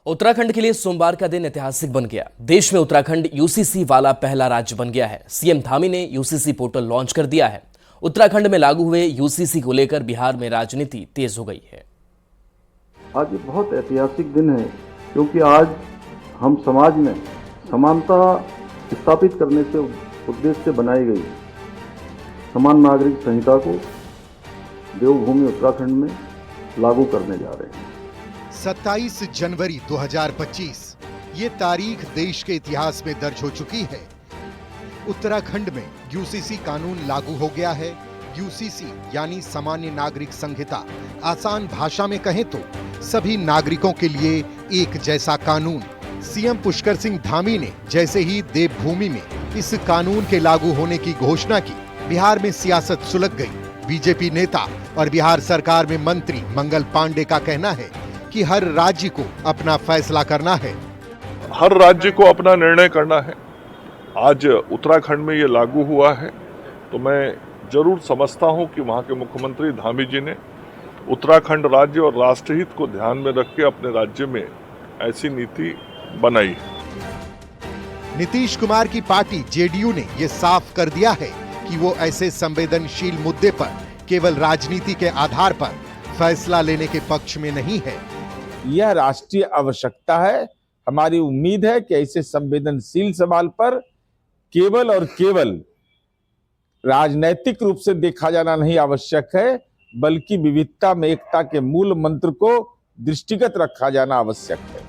उत्तराखंड के लिए सोमवार का दिन ऐतिहासिक बन गया। देश में उत्तराखंड यूसीसी वाला पहला राज्य बन गया है। सीएम धामी ने यूसीसी पोर्टल लॉन्च कर दिया है। उत्तराखंड में लागू हुए यूसीसी को लेकर बिहार में राजनीति तेज हो गई है। आज ये बहुत ऐतिहासिक दिन है क्योंकि आज हम समाज में समानता स्थापित करने से उद्देश्य से बनाई गई समान नागरिक संहिता को देवभूमि उत्तराखंड में लागू करने जा रहे हैं। 27 जनवरी 2025 ये तारीख देश के इतिहास में दर्ज हो चुकी है। उत्तराखंड में यूसीसी कानून लागू हो गया है। यूसीसी यानी सामान्य नागरिक संहिता, आसान भाषा में कहें तो सभी नागरिकों के लिए एक जैसा कानून। सीएम पुष्कर सिंह धामी ने जैसे ही देवभूमि में इस कानून के लागू होने की घोषणा की, बिहार में सियासत सुलग गई। बीजेपी नेता और बिहार सरकार में मंत्री मंगल पांडे का कहना है कि हर राज्य को अपना फैसला करना है। हर राज्य को अपना निर्णय करना है। आज उत्तराखंड में ये लागू हुआ है तो मैं जरूर समझता हूं कि वहां के मुख्यमंत्री धामी जी ने उत्तराखंड राज्य और राष्ट्रहित को ध्यान में रख के अपने राज्य में ऐसी नीति बनाई। नीतीश कुमार की पार्टी जेडीयू ने यह साफ कर दिया है कि वो ऐसे संवेदनशील मुद्दे पर केवल राजनीति के आधार पर फैसला लेने के पक्ष में नहीं है। यह राष्ट्रीय आवश्यकता है। हमारी उम्मीद है कि ऐसे संवेदनशील सवाल पर केवल और केवल राजनैतिक रूप से देखा जाना नहीं आवश्यक है, बल्कि विविधता में एकता के मूल मंत्र को दृष्टिगत रखा जाना आवश्यक है।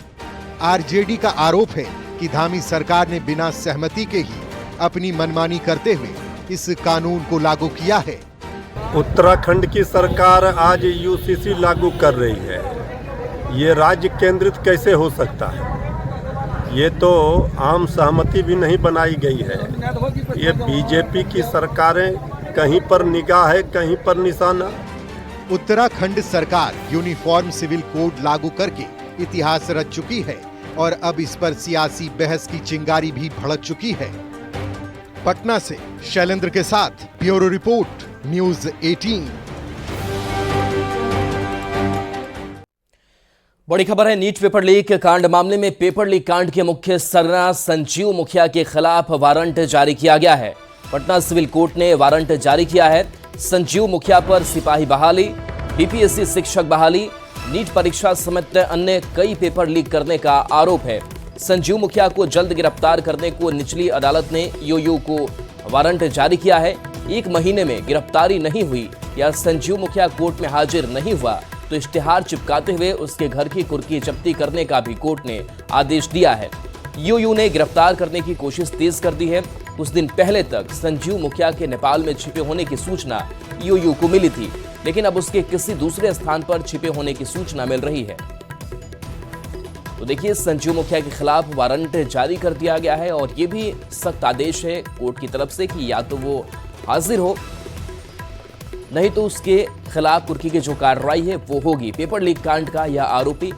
आरजेडी का आरोप है कि धामी सरकार ने बिना सहमति के ही अपनी मनमानी करते हुए इस कानून को लागू किया है। उत्तराखंड की सरकार आज यूसीसी लागू कर रही है। ये राज्य केंद्रित कैसे हो सकता है? ये तो आम सहमति भी नहीं बनाई गई है। ये बीजेपी की सरकारें कहीं पर निगाह है, कहीं पर निशाना। उत्तराखंड सरकार यूनिफॉर्म सिविल कोड लागू करके इतिहास रच चुकी है और अब इस पर सियासी बहस की चिंगारी भी भड़क चुकी है। पटना से शैलेंद्र के साथ ब्यूरो रिपोर्ट, न्यूज़ 18। बड़ी खबर है। नीट पेपर लीक कांड मामले में पेपर लीक कांड के मुख्य सरगना संजीव मुखिया के खिलाफ वारंट जारी किया गया है। पटना सिविल कोर्ट ने वारंट जारी किया है। संजीव मुखिया पर सिपाही बहाली, बीपीएससी शिक्षक बहाली, नीट परीक्षा समेत अन्य कई पेपर लीक करने का आरोप है। संजीव मुखिया को जल्द गिरफ्तार करने को निचली अदालत ने यूयू को वारंट जारी किया है। 1 महीने में गिरफ्तारी नहीं हुई या संजीव मुखिया कोर्ट में हाजिर नहीं हुआ तो इश्तिहार चिपकाते हुए उसके घर की कुर्की जब्ती करने का भी कोर्ट ने आदेश दिया है। यूयू ने गिरफ्तार करने की कोशिश तेज कर दी है। कुछ दिन पहले तक संजीव मुखिया के नेपाल में छिपे होने की सूचना यूयू को मिली थी, लेकिन अब उसके किसी दूसरे स्थान पर छिपे होने की सूचना मिल रही है। तो देखिए, संजीव मुखिया के खिलाफ वारंट जारी कर दिया गया है और ये भी सख्त आदेश है कोर्ट की तरफ से कि या तो वो हाजिर हो, नहीं तो उसके खिलाफ कुर्की की जो कार्रवाई है वो होगी। पेपर लीक कांड का यह आरोपी